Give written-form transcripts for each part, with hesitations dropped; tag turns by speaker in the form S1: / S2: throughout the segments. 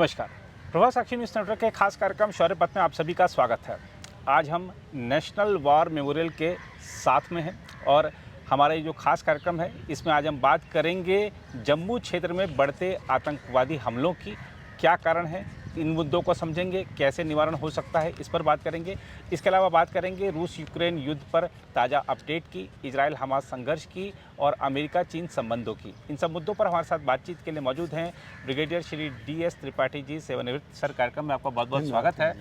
S1: नमस्कार। प्रभात साक्षी news network के खास कार्यक्रम शौर्य पथ में आप सभी का स्वागत है। आज हम नेशनल वॉर मेमोरियल के साथ में हैं और हमारा ये जो खास कार्यक्रम है इसमें आज हम बात करेंगे जम्मू क्षेत्र में बढ़ते आतंकवादी हमलों की, क्या कारण है, इन मुद्दों को समझेंगे, कैसे निवारण हो सकता है, इस पर बात करेंगे। इसके अलावा बात करेंगे रूस यूक्रेन युद्ध पर ताज़ा अपडेट की, इजराइल हमास संघर्ष की और अमेरिका चीन संबंधों की। इन सब मुद्दों पर हमारे साथ बातचीत के लिए मौजूद हैं ब्रिगेडियर श्री DS त्रिपाठी जी, सेवानिवृत्त। सर, कार्यक्रम में आपका बहुत बहुत स्वागत है।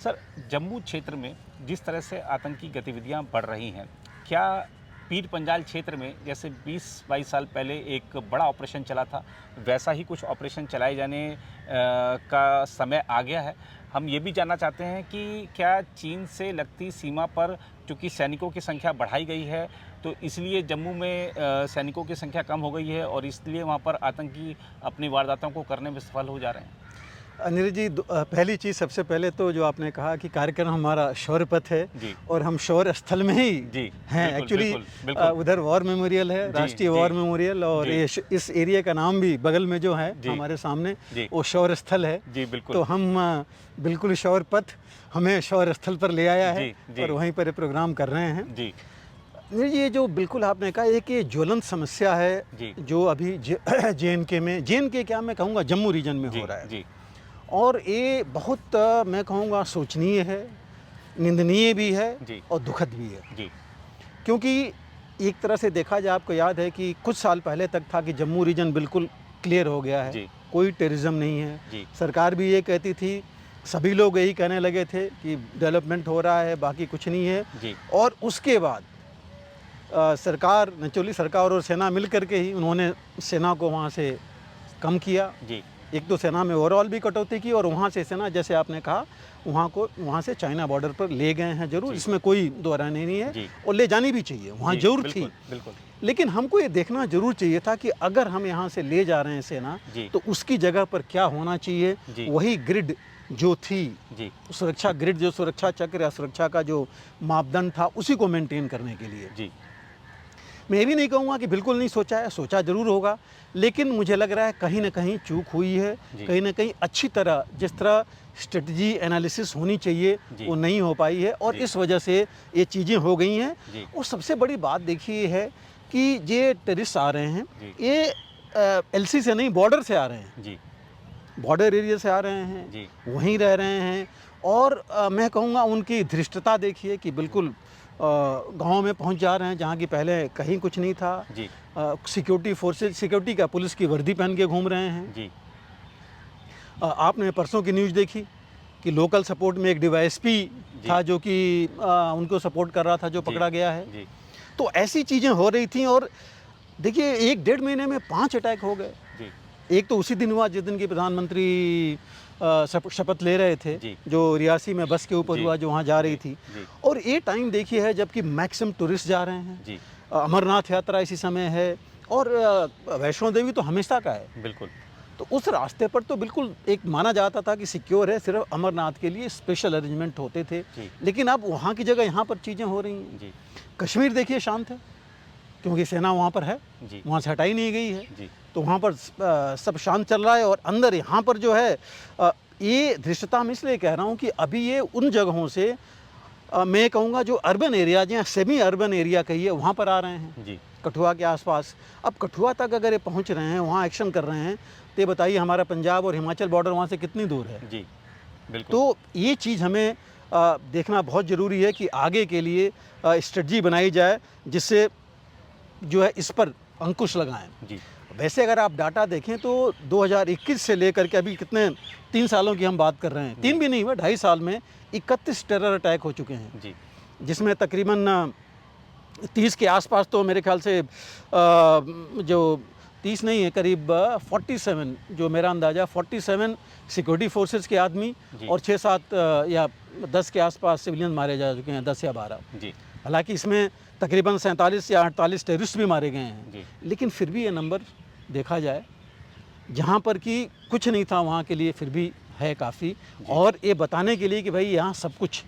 S1: सर, जम्मू क्षेत्र में जिस तरह से आतंकी गतिविधियां बढ़ रही हैं, क्या पीर पंजाल क्षेत्र में जैसे 20-22 साल पहले एक बड़ा ऑपरेशन चला था, वैसा ही कुछ ऑपरेशन चलाए जाने का समय आ गया है? हम ये भी जानना चाहते हैं कि क्या चीन से लगती सीमा पर चूँकि सैनिकों की संख्या बढ़ाई गई है, तो इसलिए जम्मू में सैनिकों की संख्या कम हो गई है और इसलिए वहाँ पर आतंकी अपनी वारदातों को करने में सफल हो जा रहे हैं?
S2: अनिल जी, पहली चीज़ सबसे पहले तो जो आपने कहा कि कार्यक्रम हमारा शौर्य पथ है और हम शौर्य स्थल में ही हैं। एक्चुअली उधर वॉर मेमोरियल है, राष्ट्रीय वॉर मेमोरियल, और इस एरिया का नाम भी बगल में जो है हमारे सामने वो शौर्य स्थल है। तो हम बिल्कुल शौर्य पथ हमें शौर्य स्थल पर ले आया है और वहीं पर प्रोग्राम कर रहे हैं। ये जो बिल्कुल आपने कहा, एक ये ज्वलंत समस्या है जो अभी JNK में, JNK क्या मैं कहूँगा, जम्मू रीजन में हो रहा है। और ये बहुत मैं कहूँगा सोचनीय है, निंदनीय भी है और दुखद भी है। क्योंकि एक तरह से देखा जाए, आपको याद है कि कुछ साल पहले तक था कि जम्मू रीजन बिल्कुल क्लियर हो गया है, कोई टेररिज्म नहीं है। सरकार भी ये कहती थी, सभी लोग यही कहने लगे थे कि डेवलपमेंट हो रहा है, बाकी कुछ नहीं है। और उसके बाद सरकार, नेचुरली सरकार और सेना मिल करके ही उन्होंने सेना को वहाँ से कम किया। एक तो सेना में ओवरऑल भी कटौती की और वहाँ से सेना, जैसे आपने कहा, वहाँ से चाइना बॉर्डर पर ले गए हैं जरूर, इसमें कोई दोहरानी नहीं है और ले जानी भी चाहिए, वहाँ जरूर थी। लेकिन हमको ये देखना जरूर चाहिए था कि अगर हम यहाँ से ले जा रहे हैं सेना, तो उसकी जगह पर क्या होना चाहिए। वही ग्रिड जो थी, सुरक्षा ग्रिड, जो सुरक्षा चक्र या सुरक्षा का जो मापदंड था, उसी को मेंटेन करने के लिए। मैं ये भी नहीं कहूँगा कि बिल्कुल नहीं सोचा है, सोचा ज़रूर होगा, लेकिन मुझे लग रहा है कहीं ना कहीं चूक हुई है, कहीं ना कहीं अच्छी तरह जिस तरह स्ट्रेटजी एनालिसिस होनी चाहिए वो नहीं हो पाई है और इस वजह से ये चीज़ें हो गई हैं। और सबसे बड़ी बात देखिए है कि ये टेररिस्ट आ रहे हैं, ये LC से नहीं, बॉर्डर से आ रहे हैं, बॉर्डर एरिया से आ रहे हैं, वहीं रह रहे हैं। और मैं कहूँगा उनकी धृष्टता देखिए कि बिल्कुल गांव में पहुंच जा रहे हैं जहां की पहले कहीं कुछ नहीं था। सिक्योरिटी फोर्सेज, सिक्योरिटी का पुलिस की वर्दी पहन के घूम रहे हैं। आपने परसों की न्यूज़ देखी कि लोकल सपोर्ट में एक DYSP था जो कि उनको सपोर्ट कर रहा था, जो पकड़ा गया है। तो ऐसी चीज़ें हो रही थी और देखिए 1-1.5 महीने में 5 अटैक हो गए। एक तो उसी दिन हुआ जिस दिन की प्रधानमंत्री शपथ ले रहे थे, जो रियासी में बस के ऊपर हुआ, जो वहाँ जा रही थी। और ये टाइम देखिए है जबकि मैक्सिमम टूरिस्ट जा रहे हैं, अमरनाथ यात्रा इसी समय है और वैष्णो देवी तो हमेशा का है। बिल्कुल। तो उस रास्ते पर तो बिल्कुल एक माना जाता था कि सिक्योर है, सिर्फ अमरनाथ के लिए स्पेशल अरेंजमेंट होते थे। लेकिन अब वहाँ की जगह यहाँ पर चीज़ें हो रही हैं। कश्मीर देखिए शांत है क्योंकि सेना वहाँ पर है, वहाँ से हटाई नहीं गई है, तो वहाँ पर सब शांत चल रहा है। और अंदर यहाँ पर जो है ये धृष्टता मैं इसलिए कह रहा हूँ कि अभी ये उन जगहों से मैं कहूँगा जो अर्बन एरियाज या सेमी अर्बन एरिया कहिए, वहाँ पर आ रहे हैं, कठुआ के आसपास। अब कठुआ तक अगर ये पहुँच रहे हैं, वहाँ एक्शन कर रहे हैं, तो ये बताइए हमारा पंजाब और हिमाचल बॉर्डर वहाँ से कितनी दूर है। बिल्कुल। तो ये चीज़ हमें देखना बहुत ज़रूरी है कि आगे के लिए स्ट्रेटजी बनाई जाए जिससे जो है इस पर अंकुश लगाएं। वैसे अगर आप डाटा देखें तो 2021 से लेकर के अभी कितने 3 सालों की हम बात कर रहे हैं, 3 भी नहीं हुआ, 2.5 साल में 31 टेरर अटैक हो चुके हैं, जिसमें तकरीबन 30 के आसपास, तो मेरे ख्याल से जो 30 नहीं है, करीब 47, जो मेरा अंदाज़ा 47 सिक्योरिटी फोर्सेस के आदमी और 6-7 या 10 के आसपास सिविलियन मारे जा चुके हैं, 10 या 12। हालांकि इसमें तकरीबन 47 या 48 टेररिस्ट भी मारे गए हैं, लेकिन फिर भी ये नंबर देखा जाए, जहाँ पर कि कुछ नहीं था वहाँ के लिए फिर भी है काफ़ी। और ये बताने के लिए कि भाई यहाँ सब कुछ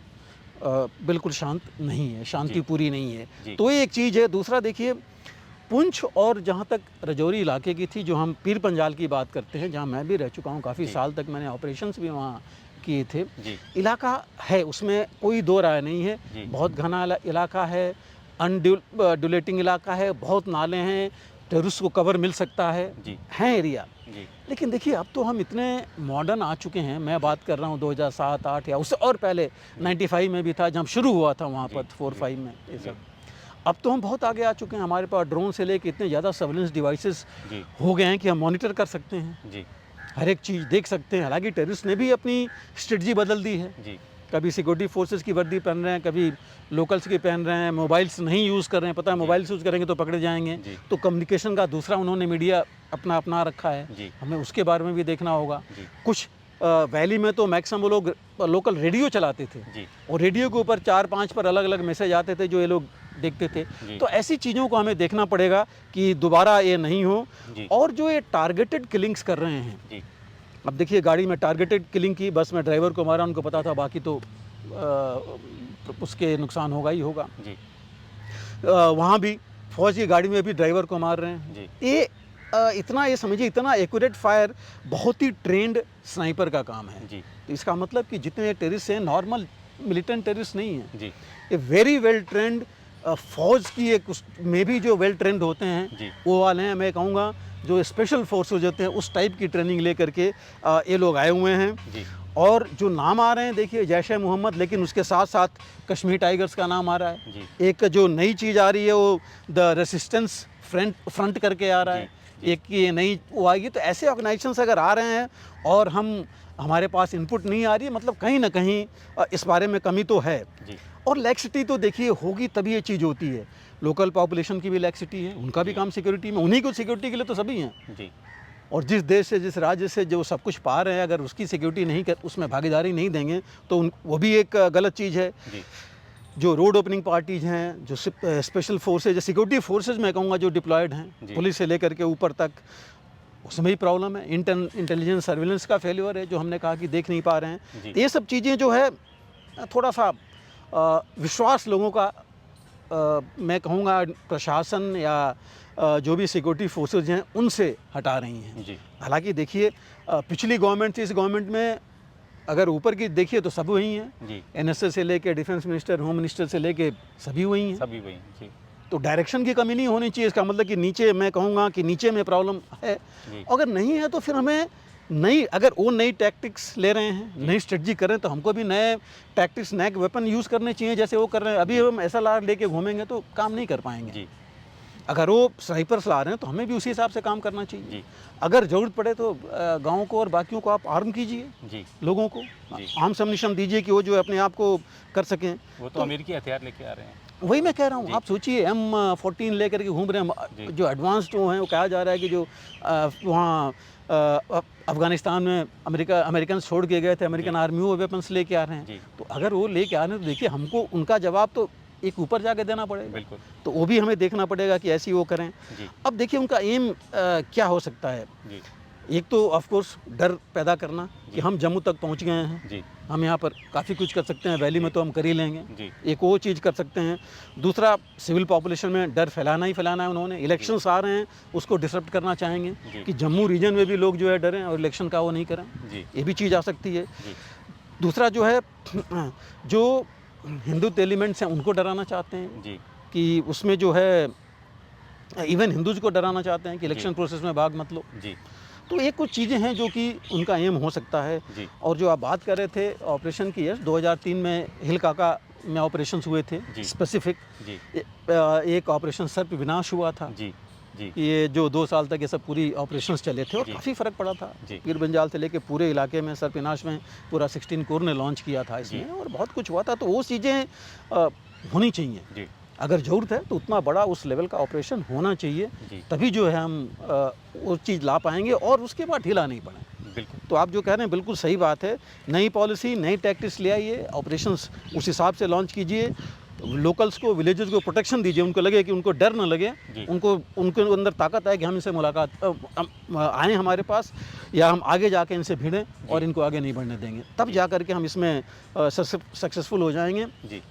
S2: बिल्कुल शांत नहीं है, शांति पूरी नहीं है। तो ये एक चीज़ है। दूसरा देखिए, पुंछ और जहाँ तक राजौरी इलाके की थी, जो हम पीर पंजाल की बात करते हैं, जहाँ मैं भी रह चुका हूँ, काफ़ी साल तक मैंने ऑपरेशंस भी वहाँ किए थे। इलाका है, उसमें कोई दो राय नहीं है, बहुत घना इलाका है, अनड्यूलेटिंग इलाका है, बहुत नाले हैं, टेररिस्ट को कवर मिल सकता है एरिया। लेकिन देखिए अब तो हम इतने मॉडर्न आ चुके हैं, मैं बात कर रहा हूँ 2007-8 या उससे और पहले 95 में भी था जब शुरू हुआ था वहाँ पर 4-5 में ये सब। अब तो हम बहुत आगे आ चुके हैं, हमारे पास ड्रोन से लेके इतने ज़्यादा सर्वेलेंस डिवाइसेस हो गए हैं कि हम मॉनिटर कर सकते हैं, हर एक चीज़ देख सकते हैं। हालांकि टेररिस्ट ने भी अपनी स्ट्रेटजी बदल दी है, कभी सिक्योरिटी फोर्सेस की वर्दी पहन रहे हैं, कभी लोकल्स की पहन रहे हैं, मोबाइल्स नहीं यूज़ कर रहे हैं, पता है मोबाइल्स यूज़ करेंगे तो पकड़े जाएंगे, तो कम्युनिकेशन का दूसरा उन्होंने मीडिया अपना रखा है, हमें उसके बारे में भी देखना होगा। कुछ वैली में तो मैक्सिमम वो लोग लोकल रेडियो चलाते थे और रेडियो के ऊपर 4-5 पर अलग अलग मैसेज आते थे जो ये लोग देखते थे। तो ऐसी चीज़ों को हमें देखना पड़ेगा कि दोबारा ये नहीं हो। और जो ये टारगेटेड किलिंग्स कर रहे हैं, अब देखिए गाड़ी में टारगेटेड किलिंग की, बस में ड्राइवर को मारा, उनको पता था, बाकी तो उसके नुकसान होगा ही होगा। वहाँ भी फौज की गाड़ी में भी ड्राइवर को मार रहे हैं। ये इतना, ये समझिए इतना एक्यूरेट फायर बहुत ही ट्रेंड स्नाइपर का काम है। तो इसका मतलब कि जितने टेररिस्ट हैं नॉर्मल मिलिटेंट टेररिस्ट नहीं है, ये वेरी वेल ट्रेंड फौज की एक में भी जो वेल ट्रेंड होते हैं वो वाले हैं। मैं कहूँगा जो स्पेशल फोर्सेज होते हैं उस टाइप की ट्रेनिंग ले करके ये लोग आए हुए हैं। और जो नाम आ रहे हैं, देखिए जैश ए मोहम्मद, लेकिन उसके साथ साथ कश्मीर टाइगर्स का नाम आ रहा है। एक जो नई चीज़ आ रही है वो द रेसिस्टेंस फ्रंट करके आ रहा है, एक ये नई वो आएगी। तो ऐसे ऑर्गेनाइजेशंस अगर आ रहे हैं और हमारे पास इनपुट नहीं आ रही है, मतलब कहीं ना कहीं इस बारे में कमी तो है। और लैक्सिटी तो देखिए होगी तभी ये चीज़ होती है। लोकल पॉपुलेशन की भी लैक्सिटी है, उनका भी काम सिक्योरिटी में, उन्हीं को सिक्योरिटी के लिए तो सभी हैं। और जिस देश से, जिस राज्य से जो सब कुछ पा रहे हैं, अगर उसकी सिक्योरिटी नहीं कर, उसमें भागीदारी नहीं देंगे तो वो भी एक गलत चीज़ है। जो रोड ओपनिंग पार्टीज हैं, जो स्पेशल फोर्सेज, सिक्योरिटी फोर्सेज मैं कहूँगा जो डिप्लॉयड हैं, पुलिस से लेकर के ऊपर तक, उसमें भी प्रॉब्लम है। इंटेलिजेंस सर्विलेंस का फेल्योर है, जो हमने कहा कि देख नहीं पा रहे हैं। ये सब चीज़ें जो है थोड़ा सा विश्वास लोगों का, मैं कहूँगा प्रशासन या जो भी सिक्योरिटी फोर्सेज हैं उनसे हटा रही हैं। हालांकि देखिए पिछली गवर्नमेंट से इस गवर्नमेंट में अगर ऊपर की देखिए तो सब वही हैं, NSA से लेके डिफेंस मिनिस्टर, होम मिनिस्टर से लेके सभी वही हैं। तो डायरेक्शन की कमी नहीं होनी चाहिए। इसका मतलब कि नीचे, मैं कहूँगा कि नीचे में प्रॉब्लम है। अगर नहीं है तो फिर हमें अगर वो नई टैक्टिक्स ले रहे हैं, नई स्ट्रेटजी कर रहे हैं, तो हमको भी नए टैक्टिक्स, नए वेपन यूज़ करने चाहिए जैसे वो कर रहे हैं। अभी हम ऐसा लेके घूमेंगे तो काम नहीं कर पाएंगे। अगर वो स्नाइपर्स ला रहे हैं तो हमें भी उसी हिसाब से काम करना चाहिए। अगर ज़रूरत पड़े तो गाँव को और बाकियों को आप आर्म कीजिए, लोगों को आर्म सबमिशन दीजिए कि वो जो अपने आप को कर सकें।
S1: वो तो अमेरिकी हथियार लेके आ रहे हैं,
S2: वही मैं कह रहा हूँ। आप सोचिए M14 लेकर के घूम रहे हैं, जो एडवांस्ड हैं। वो कहा जा रहा है कि जो वहाँ अफ़गानिस्तान में अमेरिकन छोड़ के गए थे, अमेरिकन आर्मी वो वेपन्स लेके आ रहे हैं। तो अगर वो लेके आ रहे हैं तो देखिए हमको उनका जवाब तो एक ऊपर जाके देना पड़ेगा।
S1: बिल्कुल।
S2: तो वो भी हमें देखना पड़ेगा कि ऐसी वो करें। अब देखिए उनका एम क्या हो सकता है। एक तो ऑफ कोर्स डर पैदा करना कि हम जम्मू तक पहुंच गए हैं, हम यहाँ पर काफ़ी कुछ कर सकते हैं, वैली में तो हम कर ही लेंगे, एक वो चीज़ कर सकते हैं। दूसरा, सिविल पॉपुलेशन में डर फैलाना ही फैलाना है उन्होंने। इलेक्शंस आ रहे हैं, उसको डिसरप्ट करना चाहेंगे कि जम्मू रीजन में भी लोग जो है डरें और इलेक्शन का वो नहीं करें। ये भी चीज़ आ सकती है। दूसरा जो है, जो हिंदू एलिमेंट्स हैं उनको डराना चाहते हैं कि उसमें जो है, इवन हिंदूज को डराना चाहते हैं कि इलेक्शन प्रोसेस में भाग मत लो। तो ये कुछ चीज़ें हैं जो कि उनका एम हो सकता है। और जो आप बात कर रहे थे ऑपरेशन की, 2003 में हिल काका में ऑपरेशंस हुए थे स्पेसिफिक। एक ऑपरेशन सर्प विनाश हुआ था। ये जो 2 साल तक ये सब पूरी ऑपरेशंस चले थे और काफ़ी फ़र्क पड़ा था। पीर बंजाल से लेके पूरे इलाके में सर्प विनाश में पूरा 16 कोर ने लॉन्च किया था इसमें, और बहुत कुछ हुआ था। तो वो चीज़ें होनी चाहिए। अगर ज़रूरत है तो उतना बड़ा उस लेवल का ऑपरेशन होना चाहिए, तभी जो है हम वो चीज़ ला पाएंगे और उसके बाद ढीला नहीं पड़े।
S1: बिल्कुल।
S2: तो आप जो कह रहे हैं बिल्कुल सही बात है। नई पॉलिसी, नई टैक्टिक्स ले आइए, ऑपरेशंस उस हिसाब से लॉन्च कीजिए। लोकल्स को, विलेजेस को प्रोटेक्शन दीजिए, उनको लगे कि उनको डर न लगे, उनको उनके अंदर ताकत आए कि हम इनसे मुलाकात आए हमारे पास, या हम आगे जाके इनसे भिड़ें और इनको आगे नहीं बढ़ने देंगे, तब जा करके हम इसमें सक्सेसफुल हो जाएंगे।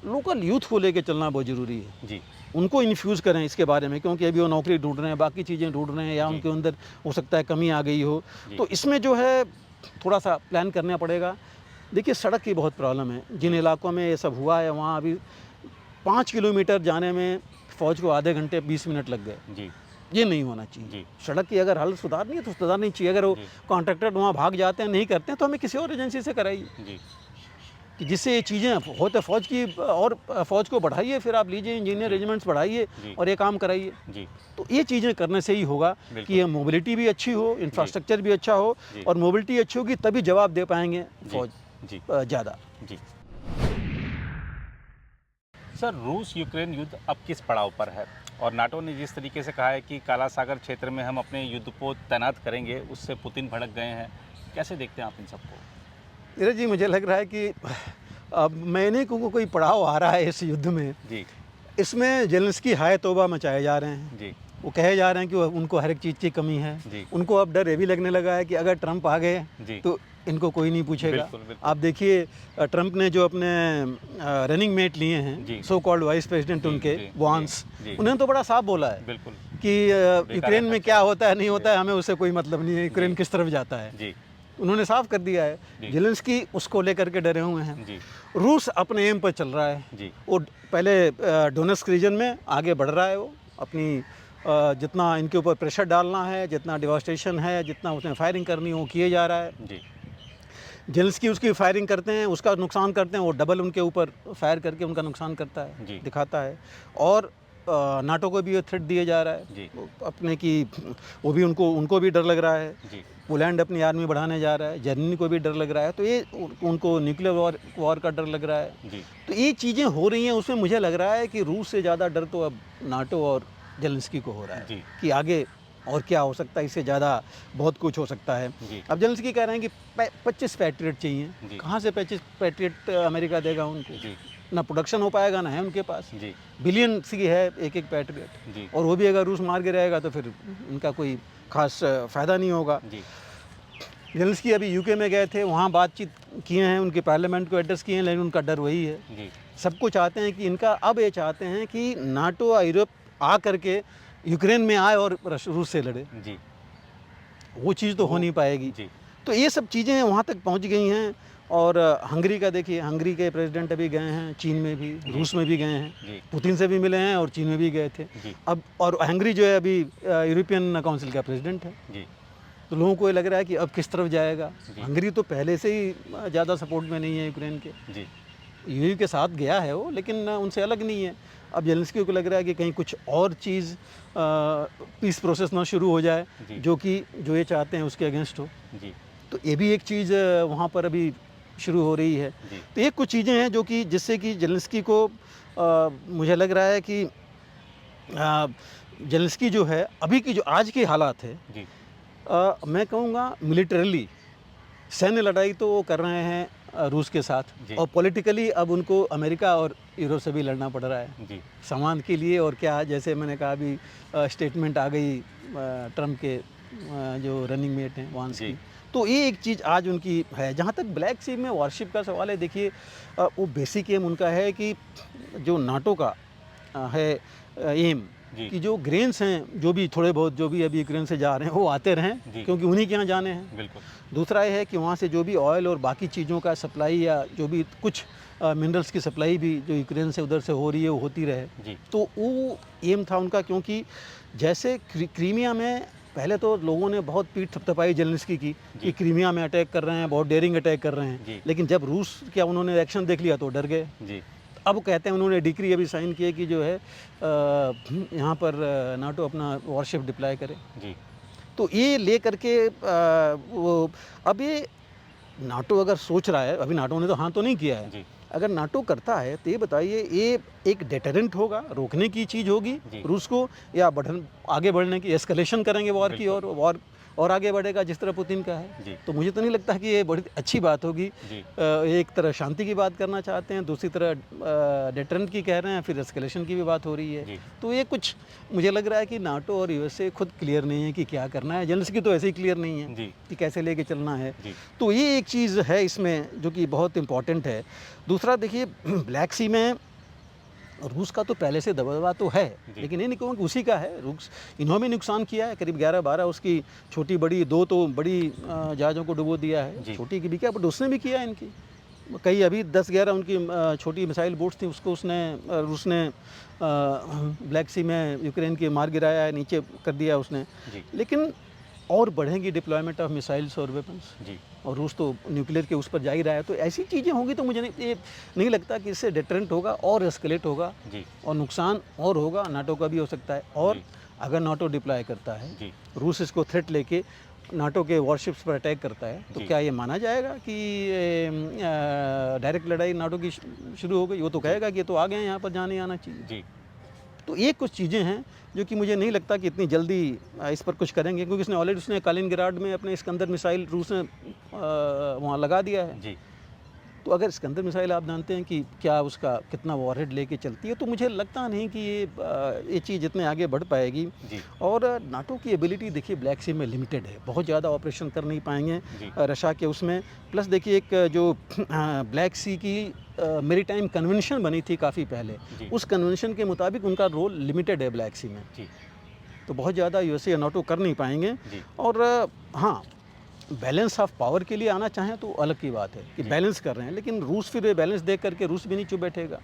S2: लोकल यूथ को लेके चलना बहुत ज़रूरी है जी। उनको इन्फ्यूज़ करें इसके बारे में, क्योंकि अभी वो नौकरी ढूंढ रहे हैं, बाकी चीज़ें ढूंढ रहे हैं, या उनके अंदर हो सकता है कमी आ गई हो, तो इसमें जो है थोड़ा सा प्लान करना पड़ेगा। देखिए, सड़क की बहुत प्रॉब्लम है, जिन इलाकों में ये सब हुआ है वहाँ अभी 5 किलोमीटर जाने में फ़ौज को आधे घंटे 20 मिनट लग गए जी। ये नहीं होना चाहिए। सड़क की अगर हालत सुधारनी है तो सुधारनी चाहिए। अगर वो कॉन्ट्रैक्टर वहाँ भाग जाते हैं, नहीं करते हैं, तो हमें किसी और एजेंसी से कराइए कि जिससे ये चीज़ें होते फ़ौज की, और फ़ौज को बढ़ाइए, फिर आप लीजिए इंजीनियर रेजिमेंट्स बढ़ाइए और ये काम कराइए। तो ये चीज़ें करने से ही होगा कि ये मोबिलिटी भी अच्छी हो, इंफ्रास्ट्रक्चर भी अच्छा हो, और मोबिलिटी अच्छी होगी तभी जवाब दे पाएंगे फ़ौज ज़्यादा।
S1: सर, रूस यूक्रेन युद्ध अब किस पड़ाव पर है, और नाटो ने जिस तरीके से कहा है कि काला सागर क्षेत्र में हम अपने युद्धपोत तैनात करेंगे, उससे पुतिन भड़क गए हैं, कैसे देखते हैं आप इन सबको?
S2: धीरज जी, मुझे लग रहा है कि अब मैं नहीं कहूँगा कोई पड़ाव आ रहा है इस युद्ध में जी। इसमें जेलेंस्की हाय तौबा मचाए जा रहे हैं जी। वो कहे जा रहे हैं कि उनको हर एक चीज़ की कमी है जी। उनको अब डर ये भी लगने लगा है कि अगर ट्रंप आ गए तो इनको कोई नहीं पूछेगा। बिल्कुल। आप देखिए, ट्रंप ने जो अपने रनिंग मेट लिए हैं, सो कॉल्ड वाइस प्रेसिडेंट उनके, वांस, उन्होंने तो बड़ा साफ बोला है बिल्कुल कि यूक्रेन में क्या होता है नहीं होता है हमें उससे कोई मतलब नहीं है, यूक्रेन किस तरफ जाता है, उन्होंने साफ कर दिया है। जेलेंस्की उसको लेकर के डरे हुए हैं। रूस अपने एम पर चल रहा है, वो पहले डोनेट्स्क रीजन में आगे बढ़ रहा है, वो अपनी जितना इनके ऊपर प्रेशर डालना है, जितना डिवास्टेशन है, जितना उसमें फायरिंग करनी हो किए जा रहा है। जेलेंस्की उसकी फायरिंग करते हैं, उसका नुकसान करते हैं, वो डबल उनके ऊपर फायर करके उनका नुकसान करता है, दिखाता है। और नाटो को भी ये थ्रेट दिया जा रहा है अपने की, वो भी उनको भी डर लग रहा है। पोलैंड अपनी आर्मी बढ़ाने जा रहा है, जर्मनी को भी डर लग रहा है, तो ये उनको न्यूक्लियर वॉर का डर लग रहा है। तो ये चीज़ें हो रही हैं, उसमें मुझे लग रहा है कि रूस से ज़्यादा डर तो अब नाटो और जेलेंस्की को हो रहा है कि आगे और क्या हो सकता है, इससे ज़्यादा बहुत कुछ हो सकता है। अब जेलेंस्की कह रहे हैं कि 25 पैट्रियट चाहिए। कहाँ से 25 पैट्रियट अमेरिका देगा उनको? ना प्रोडक्शन हो पाएगा, ना है उनके पास। बिलियन की है एक पैट्रियट, और वो भी अगर रूस मार के रहेगा तो फिर उनका कोई खास फ़ायदा नहीं होगा। जेलेंस्की अभी यूके में गए थे, वहाँ बातचीत किए हैं, उनके पार्लियामेंट को एड्रेस किए हैं, लेकिन उनका डर वही है। सबको चाहते हैं कि इनका, अब ये चाहते हैं कि नाटो और यूरोप आ करके यूक्रेन में आए और रूस से लड़े। वो चीज़ तो हो नहीं पाएगी। तो ये सब चीज़ें वहाँ तक पहुँच गई हैं। और हंगरी का देखिए, हंगरी के प्रेसिडेंट अभी गए हैं, चीन में भी, रूस में भी गए हैं, पुतिन से भी मिले हैं और चीन में भी गए थे अब। और हंगरी जो है अभी यूरोपियन काउंसिल का प्रेसिडेंट है। तो लोगों को ये लग रहा है कि अब किस तरफ जाएगा। हंगरी तो पहले से ही ज़्यादा सपोर्ट में नहीं है यूक्रेन के, यूयू के साथ गया है वो, लेकिन उनसे अलग नहीं है। अब जेलेंस्की को लग रहा है कि कहीं कुछ और चीज़ पीस प्रोसेस ना शुरू हो जाए जो ये चाहते हैं उसके अगेंस्ट हो। तो ये भी एक चीज़ वहाँ पर अभी शुरू हो रही है। तो ये कुछ चीज़ें हैं जो कि जिससे कि जेलेंस्की को मुझे लग रहा है कि जेलेंस्की जो है अभी की जो आज की हालात है, मैं कहूँगा मिलिटरली सैन्य लड़ाई तो वो कर रहे हैं रूस के साथ, और पॉलिटिकली अब उनको अमेरिका और यूरोप से भी लड़ना पड़ रहा है सामान के लिए। और क्या, जैसे मैंने कहा अभी स्टेटमेंट आ गई ट्रंप के जो रनिंग मेट हैं वांस की, तो ये एक चीज़ आज उनकी है। जहाँ तक ब्लैक सी में वॉरशिप का सवाल है, देखिए वो बेसिक एम उनका है कि जो नाटो का है एम कि जो ग्रेन्स हैं, जो भी थोड़े बहुत जो भी अभी यूक्रेन से जा रहे हैं वो आते रहें, क्योंकि उन्हीं के यहाँ जाने हैं। बिल्कुल। दूसरा ये है कि वहाँ से जो भी ऑयल और बाकी चीज़ों का सप्लाई, या जो भी कुछ मिनरल्स की सप्लाई भी जो यूक्रेन से उधर से हो रही है वो होती रहे। तो वो एम था उनका, क्योंकि जैसे क्रीमिया में पहले तो लोगों ने बहुत पीठ थपथपाई जेलेंस्की की कि क्रीमिया में अटैक कर रहे हैं, बहुत डेयरिंग अटैक कर रहे हैं, लेकिन जब रूस क्या उन्होंने एक्शन देख लिया तो डर गए। अब कहते हैं उन्होंने डिक्री अभी साइन किया कि जो है यहाँ पर नाटो अपना वॉरशिप डिप्लॉय करे। तो ये ले करके वो अब ये नाटो अगर सोच रहा है, अभी नाटो ने तो हाँ तो नहीं किया है, अगर नाटो करता है तो ये बताइए ये एक डेटरेंट होगा, रोकने की चीज़ होगी रूस को, या आगे बढ़ने की, एस्केलेशन करेंगे वॉर की, और और आगे बढ़ेगा जिस तरह पुतिन का है।
S1: जी।
S2: तो मुझे तो नहीं लगता कि ये बड़ी अच्छी बात होगी। एक तरह शांति की बात करना चाहते हैं, दूसरी तरह डेटरेंट की कह रहे हैं, फिर एस्केलेशन की भी बात हो रही है। तो ये कुछ मुझे लग रहा है कि नाटो और यूएसए खुद क्लियर नहीं है कि क्या करना है। जेलेंस्की तो ऐसे ही क्लियर नहीं है कि कैसे लेके चलना है। तो ये एक चीज़ है इसमें जो कि बहुत इम्पॉर्टेंट है। दूसरा देखिए, ब्लैक सी में रूस का तो पहले से दबदबा तो है, लेकिन ये नहीं कहूँगा कि उसी का है। रूस इन्होंने नुकसान किया है, करीब 11-12 उसकी छोटी बड़ी, 2 तो बड़ी जहाज़ों को डुबो दिया है, छोटी की भी क्या, बट उसने भी किया है इनकी कई, अभी 10-11 उनकी छोटी मिसाइल बोट्स थी, उसको रूस ने ब्लैक सी में यूक्रेन के मार गिराया है, नीचे कर दिया उसने। लेकिन और बढ़ेंगी डिप्लॉयमेंट ऑफ मिसाइल्स और वेपन्स, और रूस तो न्यूक्लियर के उस पर जा ही रहा है। तो ऐसी चीज़ें होंगी तो मुझे ये नहीं लगता कि इससे डेटरेंट होगा और एस्केलेट होगा और नुकसान और होगा, नाटो का भी हो सकता है। और अगर नाटो डिप्लॉय करता है, रूस इसको थ्रेट लेके नाटो के वॉरशिप्स पर अटैक करता है, तो क्या ये माना जाएगा कि डायरेक्ट लड़ाई नाटो की शुरू हो गई? वो तो कहेगा कि ये तो आ गए हैं, यहाँ पर जाने आना चाहिए। तो ये कुछ चीज़ें हैं जो कि मुझे नहीं लगता कि इतनी जल्दी इस पर कुछ करेंगे, क्योंकि उसने ऑलरेडी उसने कालिनग्राड में अपने इस्कंदर मिसाइल रूस ने वहाँ लगा दिया है। तो अगर इस्कंदर मिसाइल आप जानते हैं कि क्या उसका कितना वॉरहेड लेके चलती है, तो मुझे लगता नहीं कि ये चीज़ इतने आगे बढ़ पाएगी। और नाटो की एबिलिटी देखिए ब्लैक सी में लिमिटेड है, बहुत ज़्यादा ऑपरेशन कर नहीं पाएंगे रशिया के उसमें। प्लस देखिए एक जो ब्लैक सी की मैरीटाइम कन्वेंशन बनी थी काफ़ी पहले, उस कन्वेंशन के मुताबिक उनका रोल लिमिटेड है ब्लैक सी में। तो बहुत ज़्यादा यूएसए या नाटो कर नहीं पाएंगे। और हाँ, बैलेंस ऑफ पावर के लिए आना चाहें तो अलग की बात है कि बैलेंस कर रहे हैं, लेकिन रूस फिर बैलेंस देख करके रूस भी नहीं चुप बैठेगा।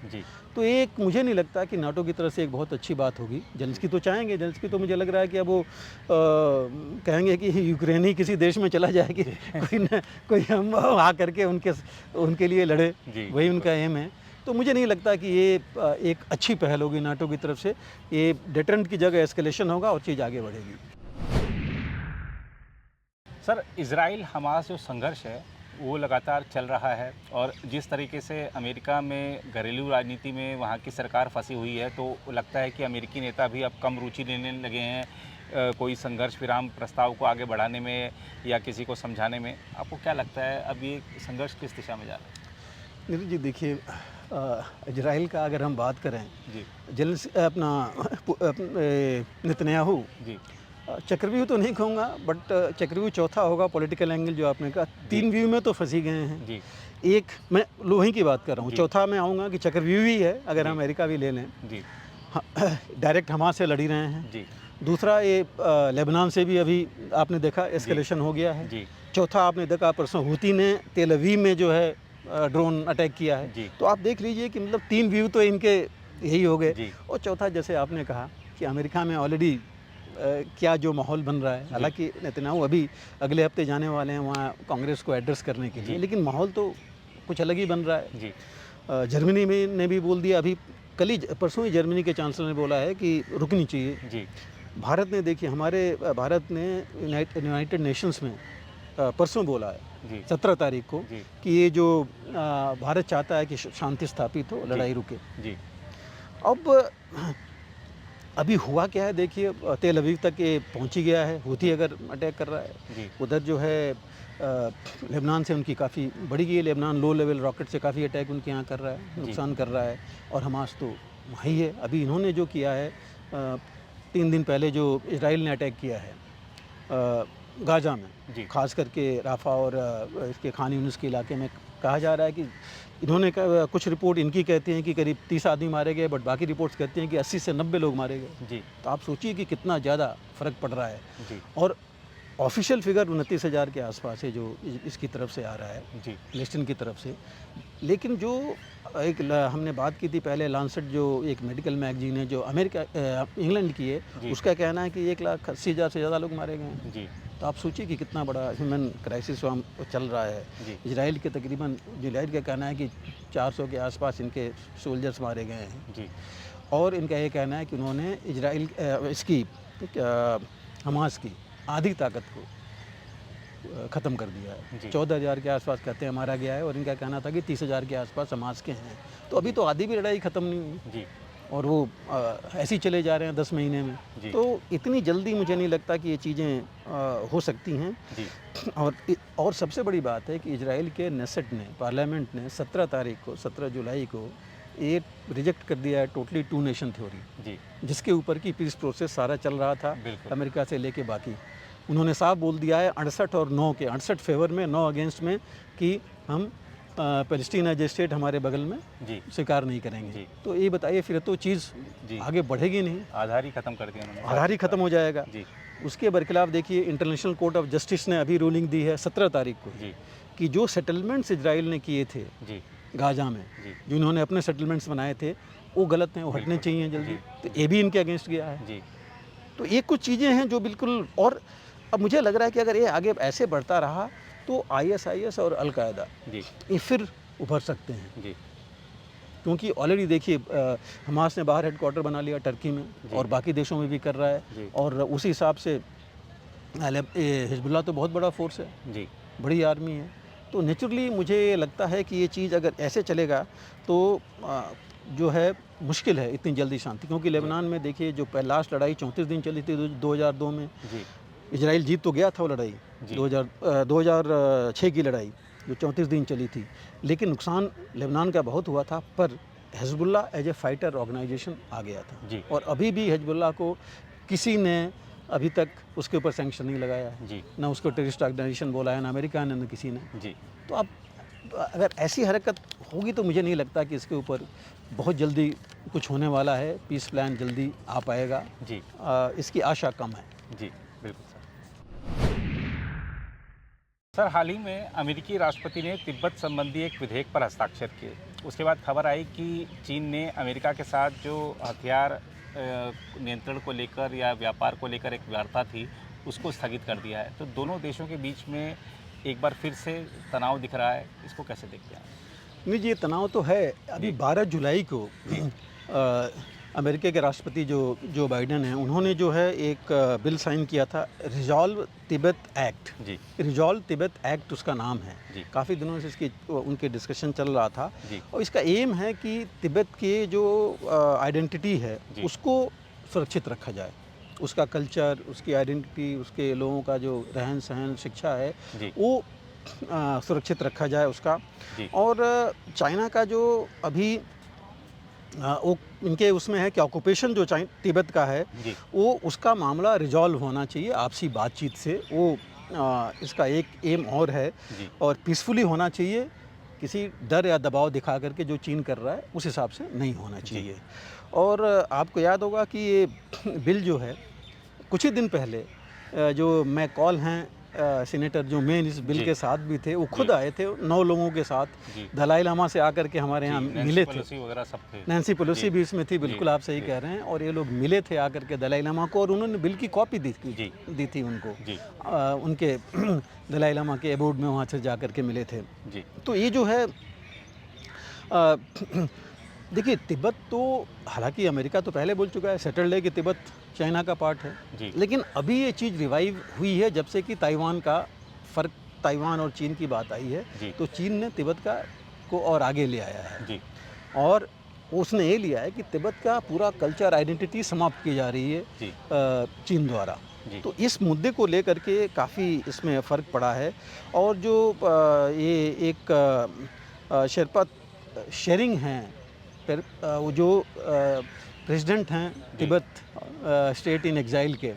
S2: तो एक मुझे नहीं लगता कि नाटो की तरफ से एक बहुत अच्छी बात होगी। जेलेंस्की तो चाहेंगे, जेलेंस्की तो मुझे लग रहा है कि अब वो कहेंगे कि यूक्रेन ही किसी देश में चला जाए कि कोई हम आ करके उनके लिए लड़े, वही उनका एम है। तो मुझे नहीं लगता कि ये एक अच्छी पहल होगी नाटो की तरफ से। ये डेटरेंट की जगह एस्केलेशन होगा और चीज़ आगे बढ़ेगी।
S1: सर, इजराइल हमास जो संघर्ष है वो लगातार चल रहा है, और जिस तरीके से अमेरिका में घरेलू राजनीति में वहाँ की सरकार फंसी हुई है, तो लगता है कि अमेरिकी नेता भी अब कम रुचि लेने लगे हैं कोई संघर्ष विराम प्रस्ताव को आगे बढ़ाने में या किसी को समझाने में। आपको क्या लगता है अब ये संघर्ष किस दिशा में जा रहा है?
S2: नीरज जी, देखिए इजराइल का अगर हम बात करें, नेतन्याहू चक्रव्यूह तो नहीं कहूँगा, बट चक्रव्यूह चौथा होगा पॉलिटिकल एंगल जो आपने कहा। 3 व्यू में तो फंसी गए हैं। एक मैं लोही की बात कर रहा हूँ, चौथा मैं आऊँगा कि चक्रव्यूह ही है अगर अमेरिका भी ले लें। डायरेक्ट हमास से लड़ी रहे हैं। दूसरा ये लेबनान से भी अभी आपने देखा एस्केलेशन हो गया है। चौथा आपने देखा परसों हूती ने तेल अवीव में जो है ड्रोन अटैक किया है। तो आप देख लीजिए कि मतलब 3 व्यू तो इनके यही हो गए। और चौथा जैसे आपने कहा कि अमेरिका में ऑलरेडी क्या जो माहौल बन रहा है, हालांकि नेतन्याहू अभी अगले हफ्ते जाने वाले हैं वहाँ कांग्रेस को एड्रेस करने के लिए, लेकिन माहौल तो कुछ अलग ही बन रहा है। जर्मनी में ने भी बोल दिया, अभी कल ही परसों ही जर्मनी के चांसलर ने बोला है कि रुकनी चाहिए। भारत ने, देखिए हमारे भारत ने यूनाइटेड नेशंस में परसों बोला है 17 तारीख को कि ये जो भारत चाहता है कि शांति स्थापित हो, लड़ाई रुके। अब अभी हुआ क्या है, देखिए तेल अवीव तक ये पहुंच ही गया है। हूती अगर अटैक कर रहा है, उधर जो है लेबनान से उनकी काफ़ी बढ़ी गई है। लेबनान लो लेवल रॉकेट से काफ़ी अटैक उनके यहाँ कर रहा है, नुकसान कर रहा है। और हमास तो वहाँ ही है। अभी इन्होंने जो किया है 3 दिन पहले जो इजराइल ने अटैक किया है गाज़ा में, ख़ास करके राफा और इसके खान यूनिस के इलाके में, कहा जा रहा है कि इन्होंने कुछ रिपोर्ट इनकी कहती हैं कि करीब 30 आदमी मारे गए, बट बाकी रिपोर्ट्स कहती हैं कि 80 से 90 लोग मारे गए। तो आप सोचिए कि कितना ज़्यादा फ़र्क पड़ रहा है। और ऑफिशियल फिगर 29,000 के आसपास है जो इसकी तरफ से आ रहा है, लेस्टन की तरफ से। लेकिन जो एक हमने बात की थी पहले, लांसेट जो एक मेडिकल मैगजीन है जो अमेरिका इंग्लैंड की है, उसका कहना है कि 1,80,000 से ज़्यादा लोग मारे गए हैं। तो आप सोचिए कि कितना बड़ा ह्यूमन क्राइसिस चल रहा है। इजराइल के तकरीबन, इजराइल का कहना है कि 400 के आसपास इनके सोल्जर्स मारे गए हैं। और इनका ये कहना है कि उन्होंने इजराइल इसकी हमास की आधी ताकत को ख़त्म कर दिया है। 14,000 के आसपास कहते हैं मारा गया है, और इनका कहना था कि 30,000 के आसपास हमास के हैं। तो अभी तो आधी भी लड़ाई ख़त्म नहीं हुई। और वो ऐसे ही चले जा रहे हैं 10 महीने में। तो इतनी जल्दी मुझे नहीं लगता कि ये चीज़ें हो सकती हैं। और सबसे बड़ी बात है कि इजराइल के नेसेट ने, पार्लियामेंट ने 17 जुलाई को एक रिजेक्ट कर दिया है टोटली 2 नेशन थ्योरी, जिसके ऊपर की पीस प्रोसेस सारा चल रहा था अमेरिका से लेके बाकी। उन्होंने साफ बोल दिया है 68 और 9 के, 68 फेवर में 9 अगेंस्ट में कि हम पैलेस्टीन एज ए स्टेट हमारे बगल में स्वीकार नहीं करेंगे। तो ये बताइए फिर तो चीज़ आगे बढ़ेगी नहीं,
S1: आधार ही खत्म कर दिया उन्होंने,
S2: आधार ही खत्म हो जाएगा। उसके बरखिलाफ देखिए इंटरनेशनल कोर्ट ऑफ जस्टिस ने अभी रूलिंग दी है 17 तारीख को कि जो सेटलमेंट्स इजराइल ने किए थे गाजा में, जो इन्होंने अपने सेटलमेंट्स बनाए थे, वो गलत हैं, वो हटने चाहिए जल्दी। तो ये भी इनके अगेंस्ट गया है। तो ये कुछ चीज़ें हैं जो बिल्कुल, और अब मुझे लग रहा है कि अगर ये आगे ऐसे बढ़ता रहा तो ISIS और अलकायदा ये फिर उभर सकते हैं। क्योंकि ऑलरेडी देखिए हमास ने बाहर हेडक्वार्टर बना लिया टर्की में, और बाकी देशों में भी कर रहा है। और उसी हिसाब से हिजबुल्लाह तो बहुत बड़ा फोर्स है, बड़ी आर्मी है। तो नेचुरली मुझे लगता है कि ये चीज़ अगर ऐसे चलेगा तो जो है मुश्किल है इतनी जल्दी शांति। क्योंकि लेबनान में देखिए जो लास्ट लड़ाई 34 दिन चली थी 2002 में, इजराइल जीत तो गया था वो लड़ाई, 2006 की लड़ाई जो 34 दिन चली थी, लेकिन नुकसान लेबनान का बहुत हुआ था। पर Hezbollah as a fighter organisation आ गया था, और अभी भी हिजबुल्लाह को किसी ने अभी तक उसके ऊपर सैंक्शन नहीं लगाया है, ना उसको टेररिस्ट ऑर्गेनाइजेशन बोला है, ना अमेरिका ने, ना किसी ने। तो अब अगर ऐसी हरकत होगी तो मुझे नहीं लगता कि इसके ऊपर बहुत जल्दी कुछ होने वाला है, पीस प्लान जल्दी आ पाएगा। इसकी आशा कम है।
S1: जी बिल्कुल सर, हाल ही में अमेरिकी राष्ट्रपति ने तिब्बत संबंधी एक विधेयक पर हस्ताक्षर किए। उसके बाद खबर आई कि चीन ने अमेरिका के साथ जो हथियार नियंत्रण को लेकर या व्यापार को लेकर एक वार्ता थी, उसको स्थगित कर दिया है। तो दोनों देशों के बीच में एक बार फिर से तनाव दिख रहा है, इसको कैसे देखते हैं?
S2: नहीं जी, ये तनाव तो है। अभी 12 जुलाई को अमेरिका के राष्ट्रपति जो बाइडेन हैं, उन्होंने जो है एक बिल साइन किया था, resolve Tibet act. Resolve Tibet act उसका नाम है। काफ़ी दिनों से इसकी उनके डिस्कशन चल रहा था, और इसका एम है कि तिब्बत के जो आइडेंटिटी है उसको सुरक्षित रखा जाए, उसका कल्चर, उसकी आइडेंटिटी, उसके लोगों का जो रहन सहन, शिक्षा है, वो सुरक्षित रखा जाए उसका। और चाइना का जो अभी वो इनके उसमें है कि ऑक्यूपेशन जो तिब्बत का है, वो उसका मामला रिजॉल्व होना चाहिए आपसी बातचीत से। वो इसका एक एम और है, और पीसफुली होना चाहिए, किसी डर या दबाव दिखा करके जो चीन कर रहा है उस हिसाब से नहीं होना चाहिए। और आपको याद होगा कि ये बिल जो है, कुछ ही दिन पहले जो मैकॉल हैं सीनेटर, जो मेन इस बिल के साथ भी थे, वो खुद आए थे 9 लोगों के साथ, दलाई लामा से आकर के हमारे यहाँ मिले थे। नैन्सी पेलोसी भी इसमें थी, बिल्कुल आप सही कह रहे हैं। और ये लोग मिले थे आकर के दलाई लामा को, और उन्होंने बिल की कॉपी दी थी उनको, उनके दलाई लामा के एबोर्ड में, वहाँ से जा कर के मिले थे। तो ये जो है देखिए, तिब्बत तो हालांकि अमेरिका तो पहले बोल चुका है सेटल्ड है कि तिब्बत चाइना का पार्ट है, लेकिन अभी ये चीज़ रिवाइव हुई है जब से कि ताइवान का फ़र्क, ताइवान और चीन की बात आई है। तो चीन ने तिब्बत को और आगे ले आया है, और उसने ये लिया है कि तिब्बत का पूरा कल्चर, आइडेंटिटी समाप्त की जा रही है चीन द्वारा। तो इस मुद्दे को लेकर के काफ़ी इसमें फ़र्क पड़ा है। और जो ये एक शेरपा शेयरिंग हैं, वो जो प्रेसिडेंट हैं तिब्बत स्टेट इन एग्जाइल के,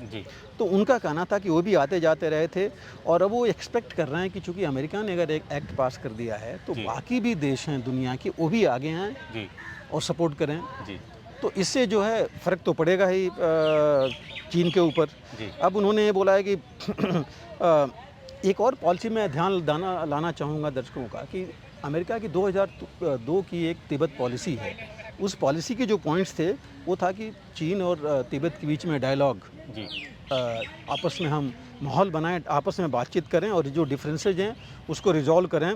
S2: तो उनका कहना था कि वो भी आते जाते रहे थे, और अब वो एक्सपेक्ट कर रहे हैं कि चूँकि अमेरिका ने अगर एक एक्ट पास कर दिया है तो बाकी भी देश हैं दुनिया के, वो भी आगे हैं और सपोर्ट करें। तो इससे जो है फ़र्क तो पड़ेगा ही चीन के ऊपर। अब उन्होंने बोला है कि एक और पॉलिसी में ध्यान लाना चाहूँगा दर्शकों का, कि अमेरिका की 2002 की एक तिब्बत पॉलिसी है। उस पॉलिसी के जो पॉइंट्स थे वो था कि चीन और तिब्बत के बीच में डायलॉग, आपस में हम माहौल बनाएं, आपस में बातचीत करें, और जो डिफरेंसेज हैं उसको रिजॉल्व करें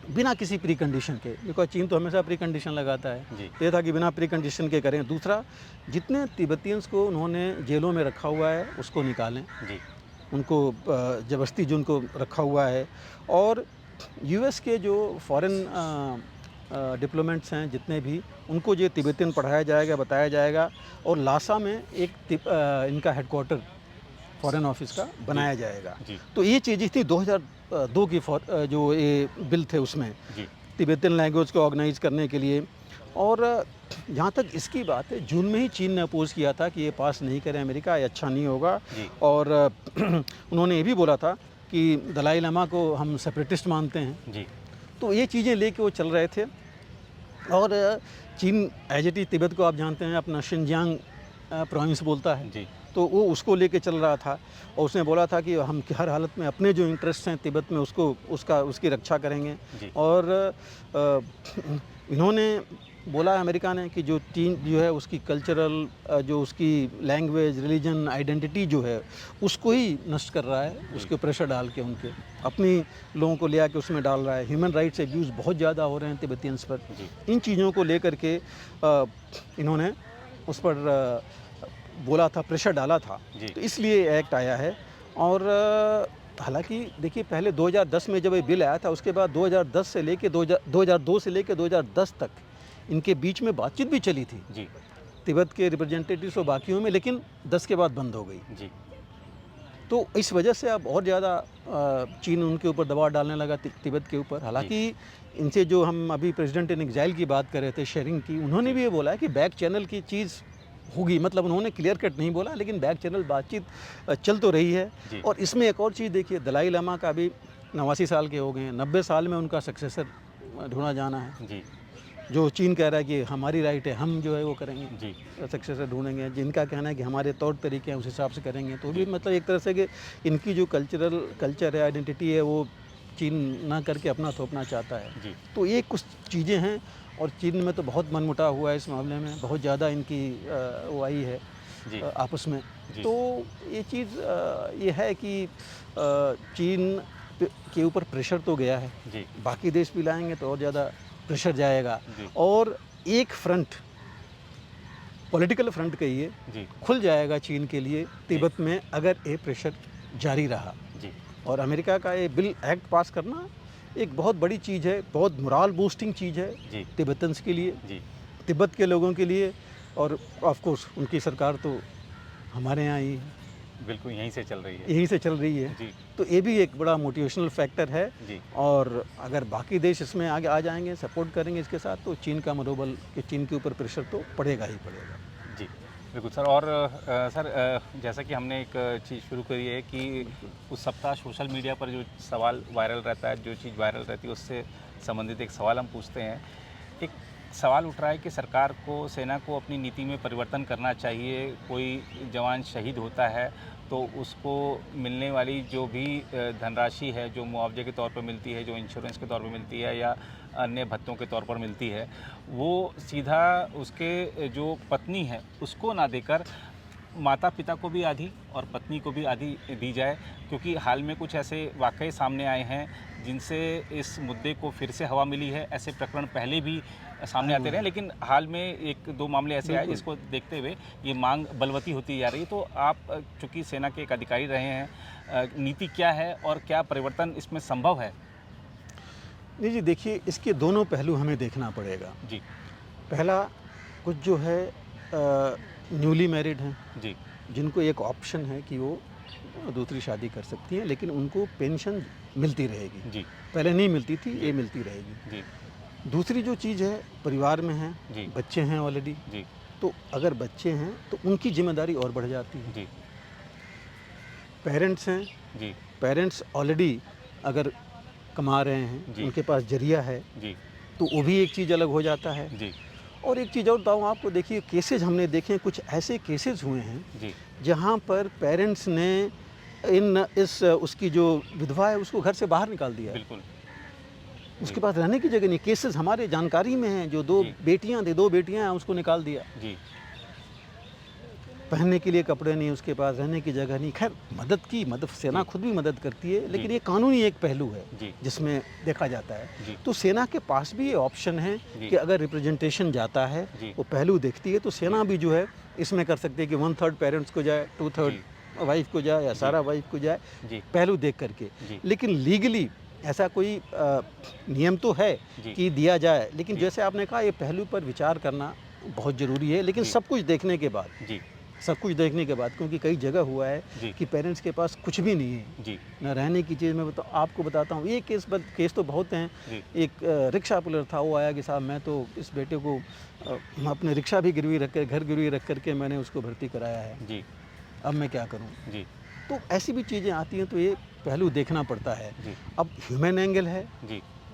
S2: बिना किसी प्री कंडीशन के, बिकॉज चीन तो हमेशा प्री कंडीशन लगाता है। ये था कि बिना प्री कंडीशन के करें। दूसरा, जितने तिब्बतियंस को उन्होंने जेलों में रखा हुआ है उसको निकालें, उनको ज़बरदस्ती जो उनको रखा हुआ है। और यूएस के जो फॉरेन डिप्लोमेट्स हैं जितने भी, उनको ये तिब्बतियन पढ़ाया जाएगा, बताया जाएगा, और लासा में एक इनका हेडक्वार्टर फॉरेन ऑफिस का बनाया जाएगा। तो ये चीज़ें थी 2002 की जो ये बिल थे उसमें तिब्बतियन लैंग्वेज को ऑर्गेनाइज करने के लिए। और जहाँ तक इसकी बात है, जून में ही चीन ने अपोज़ किया था कि ये पास नहीं करे अमेरिका, ये अच्छा नहीं होगा। और उन्होंने ये भी बोला था कि दलाई लामा को हम सेपरेटिस्ट मानते हैं। तो ये चीज़ें लेके वो चल रहे थे। और चीन एज इट इज तिब्बत को आप जानते हैं अपना शिनजियांग प्रोविंस बोलता है, तो वो उसको लेके चल रहा था। और उसने बोला था कि हम हर हालत में अपने जो इंटरेस्ट हैं तिब्बत में उसकी रक्षा करेंगे। और इन्होंने बोला अमेरिका ने कि जो चीन जो है उसकी कल्चरल जो उसकी लैंग्वेज, रिलीजन, आइडेंटिटी जो है उसको ही नष्ट कर रहा है, उसके प्रेशर डाल के उनके अपनी लोगों को ले आके उसमें डाल रहा है। ह्यूमन राइट्स एब्यूज़ बहुत ज़्यादा हो रहे हैं तिब्बतियंस पर। इन चीज़ों को लेकर के इन्होंने उस पर बोला था, प्रेशर डाला था, तो इसलिए एक्ट आया है। और हालांकि देखिए पहले 2010 में जब ये बिल आया था, उसके बाद 2002 से लेके 2010 तक इनके बीच में बातचीत भी चली थी तिब्बत के रिप्रेजेंटेटिव्स और बाकियों में, लेकिन 10 के बाद बंद हो गई। तो इस वजह से अब और ज़्यादा चीन उनके ऊपर दबाव डालने लगा तिब्बत के ऊपर। हालांकि इनसे जो हम अभी प्रेसिडेंट इन एग्जाइल की बात कर रहे थे, शेरिंग की, उन्होंने भी ये बोला है कि बैक चैनल की चीज़ होगी। मतलब उन्होंने क्लियर कट नहीं बोला, लेकिन बैक चैनल बातचीत चल तो रही है। और इसमें एक और चीज़ देखिए, दलाई लामा का भी 89 साल के हो गए हैं, 90 साल में उनका सक्सेसर ढूंढा जाना है। जो चीन कह रहा है कि हमारी राइट है, हम जो है वो करेंगे, सक्सेसर ढूंढेंगे। जिनका कहना है कि हमारे तौर तरीके हैं उस हिसाब से करेंगे। तो भी मतलब एक तरह से कि इनकी जो कल्चर है, आइडेंटिटी है, वो चीन ना करके अपना थोपना चाहता है। तो ये कुछ चीज़ें हैं। और चीन में तो बहुत मनमुटाव हुआ है इस मामले में, बहुत ज़्यादा इनकी वो आई है आपस में। तो ये चीज़ ये है कि चीन के ऊपर प्रेशर तो गया है, बाकी देश भी लाएंगे तो और ज़्यादा प्रेशर जाएगा। और एक फ्रंट, पॉलिटिकल फ्रंट कहिए, खुल जाएगा चीन के लिए तिब्बत में अगर ये प्रेशर जारी रहा। और अमेरिका का ये बिल एक्ट पास करना एक बहुत बड़ी चीज़ है, बहुत मोरल बूस्टिंग चीज़ है तिब्बतन्स के लिए, तिब्बत के लोगों के लिए। और ऑफ कोर्स उनकी सरकार तो हमारे यहाँ ही
S1: बिल्कुल यहीं से चल रही है,
S2: यहीं से चल रही है। तो ये भी एक बड़ा मोटिवेशनल फैक्टर है। और अगर बाकी देश इसमें आगे आ जाएंगे, सपोर्ट करेंगे इसके साथ, तो चीन का मनोबल कि चीन के ऊपर प्रेशर तो पड़ेगा ही पड़ेगा।
S1: जी बिल्कुल सर। और सर जैसा कि हमने एक चीज़ शुरू करी है कि उस सप्ताह सोशल मीडिया पर जो सवाल वायरल रहता है, जो चीज़ वायरल रहती है, उससे संबंधित एक सवाल हम पूछते हैं। एक सवाल उठ रहा है कि सरकार को, सेना को अपनी नीति में परिवर्तन करना चाहिए। कोई जवान शहीद होता है तो उसको मिलने वाली जो भी धनराशि है, जो मुआवजे के तौर पर मिलती है, जो इंश्योरेंस के तौर पर मिलती है या अन्य भत्तों के तौर पर मिलती है, वो सीधा उसके जो पत्नी है उसको ना देकर माता पिता को भी आधी और पत्नी को भी आधी दी जाए। क्योंकि हाल में कुछ ऐसे वाक़ये सामने आए हैं जिनसे इस मुद्दे को फिर से हवा मिली है। ऐसे प्रकरण पहले भी सामने आते रहे, लेकिन हाल में एक दो मामले ऐसे आए जिसको देखते हुए ये मांग बलवती होती जा रही है। तो आप चूँकि सेना के एक अधिकारी रहे हैं, नीति क्या है और क्या परिवर्तन इसमें संभव है?
S2: जी देखिए, इसके दोनों पहलू हमें देखना पड़ेगा।
S1: जी,
S2: पहला, कुछ जो है न्यूली मैरिड हैं
S1: जी,
S2: जिनको एक ऑप्शन है कि वो दूसरी शादी कर सकती हैं, लेकिन उनको पेंशन मिलती रहेगी।
S1: जी,
S2: पहले नहीं मिलती थी, ये मिलती रहेगी।
S1: जी,
S2: दूसरी जो चीज़ है, परिवार में है,
S1: जी,
S2: बच्चे हैं ऑलरेडी,
S1: जी,
S2: तो अगर बच्चे हैं तो उनकी जिम्मेदारी और बढ़ जाती है।
S1: जी,
S2: पेरेंट्स हैं,
S1: जी,
S2: पेरेंट्स ऑलरेडी अगर कमा रहे हैं,
S1: जी,
S2: उनके पास जरिया है,
S1: जी,
S2: तो वो भी एक चीज़ अलग हो जाता है।
S1: जी,
S2: और एक चीज़ और बताऊँ आपको, देखिए केसेस हमने देखे, कुछ ऐसे केसेस हुए हैं
S1: जी,
S2: जहाँ पर पेरेंट्स ने उसकी जो विधवा है उसको घर से बाहर निकाल दिया है।
S1: बिल्कुल,
S2: उसके पास रहने की जगह नहीं। केसेस हमारे जानकारी में हैं, जो दो बेटियां हैं उसको निकाल दिया।
S1: जी,
S2: पहनने के लिए कपड़े नहीं, उसके पास रहने की जगह नहीं। खैर, मदद सेना खुद भी मदद करती है, लेकिन ये कानूनी एक पहलू है जिसमें देखा जाता है। तो सेना के पास भी ये ऑप्शन है कि अगर रिप्रेजेंटेशन जाता है, वो पहलू देखती है, तो सेना भी जो है इसमें कर सकती है कि 1/3 पेरेंट्स को जाए, 2/3 वाइफ को जाए, या सारा वाइफ को जाए, पहलू देख करके। लेकिन लीगली ऐसा कोई नियम तो है कि दिया जाए, लेकिन जैसे आपने कहा ये पहलू पर विचार करना बहुत ज़रूरी है, लेकिन सब कुछ देखने के बाद, सब कुछ देखने के बाद, क्योंकि कई जगह हुआ है कि पेरेंट्स के पास कुछ भी नहीं है, ना रहने की चीज़। मैं आपको बताता हूँ, ये केस तो बहुत हैं। एक रिक्शा पुलर था, वो आया कि साहब मैं तो इस बेटे को अपने रिक्शा भी गिरवी रख कर, घर गिरवी रख करके मैंने उसको भर्ती कराया है, अब मैं क्या करूँ। तो ऐसी भी चीज़ें आती हैं, तो ये पहलू देखना पड़ता है। अब ह्यूमन एंगल है,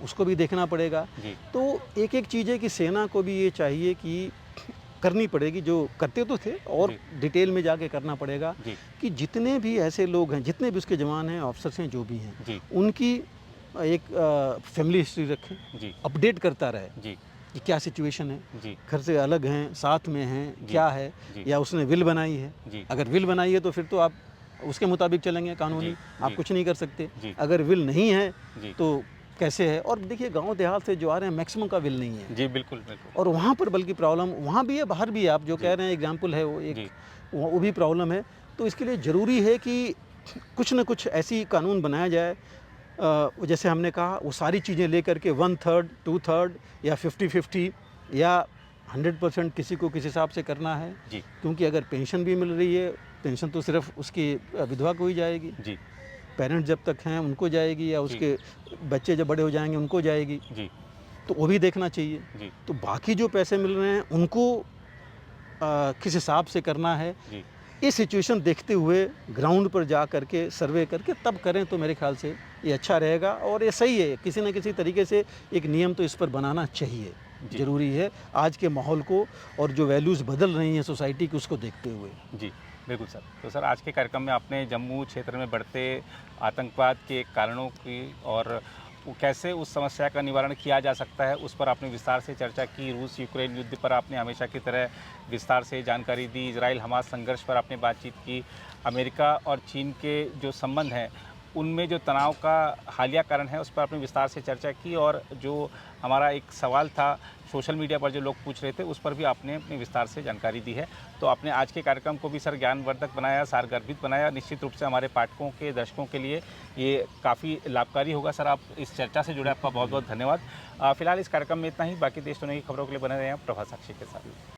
S2: उसको भी देखना पड़ेगा। तो एक एक चीज़ है कि सेना को भी ये चाहिए कि करनी पड़ेगी, जो करते तो थे और डिटेल में जाके करना पड़ेगा कि जितने भी ऐसे लोग हैं, जितने भी उसके जवान हैं, ऑफिसर्स हैं, जो भी हैं, उनकी एक फैमिली हिस्ट्री रखें, अपडेट करता रहे कि क्या सिचुएशन है, घर से अलग हैं, साथ में हैं, क्या है, या उसने विल बनाई है। अगर विल बनाई है तो फिर तो आप उसके मुताबिक चलेंगे, कानूनी आप कुछ नहीं कर सकते। अगर विल नहीं है तो कैसे है। और देखिए गांव देहात से जो आ रहे हैं मैक्सिमम का विल नहीं है।
S1: बिल्कुल बिल्कुल।
S2: और वहाँ पर बल्कि प्रॉब्लम वहाँ भी है, बाहर भी है। आप जो कह रहे हैं एग्जाम्पल है वो एक, वो भी प्रॉब्लम है। तो इसके लिए ज़रूरी है कि कुछ न कुछ ऐसी कानून बनाया जाए, जैसे हमने कहा वो सारी चीज़ें लेकर के 1/3, 2/3 या 50-50 या 100% किसी को किस हिसाब से करना है। क्योंकि अगर पेंशन भी मिल रही है, पेंशन तो सिर्फ उसकी विधवा को ही जाएगी, पेरेंट्स जब तक हैं उनको जाएगी, या उसके बच्चे जब बड़े हो जाएंगे उनको जाएगी, तो वो भी देखना चाहिए। तो बाकी जो पैसे मिल रहे हैं उनको किस हिसाब से करना है, ये सिचुएशन देखते हुए ग्राउंड पर जा करके सर्वे करके तब करें तो मेरे ख्याल से ये अच्छा रहेगा। और ये सही है, किसी न किसी तरीके से एक नियम तो इस पर बनाना चाहिए, ज़रूरी है आज के माहौल को और जो वैल्यूज़ बदल रही हैं सोसाइटी की, उसको देखते हुए।
S1: बिल्कुल सर। तो सर आज के कार्यक्रम में आपने जम्मू क्षेत्र में बढ़ते आतंकवाद के कारणों की और कैसे उस समस्या का निवारण किया जा सकता है, उस पर आपने विस्तार से चर्चा की। रूस यूक्रेन युद्ध पर आपने हमेशा की तरह विस्तार से जानकारी दी। इजराइल हमास संघर्ष पर आपने बातचीत की। अमेरिका और चीन के जो संबंध हैं उनमें जो तनाव का हालिया कारण है उस पर आपने विस्तार से चर्चा की। और जो हमारा एक सवाल था सोशल मीडिया पर जो लोग पूछ रहे थे, उस पर भी आपने अपने विस्तार से जानकारी दी है। तो आपने आज के कार्यक्रम को भी सर ज्ञानवर्धक बनाया, सारगर्भित बनाया। निश्चित रूप से हमारे पाठकों के, दर्शकों के लिए ये काफ़ी लाभकारी होगा। सर आप इस चर्चा से जुड़े, आपका बहुत बहुत धन्यवाद। फिलहाल इस कार्यक्रम में इतना ही। बाकी देश दुनिया की खबरों के लिए बने रहें प्रभा साक्षी के साथ।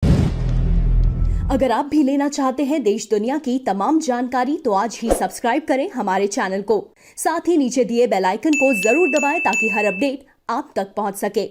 S3: अगर आप भी लेना चाहते हैं देश दुनिया की तमाम जानकारी, तो आज ही सब्सक्राइब करें हमारे चैनल को। साथ ही नीचे दिए बेल आइकन को जरूर दबाएं ताकि हर अपडेट आप तक पहुंच सके।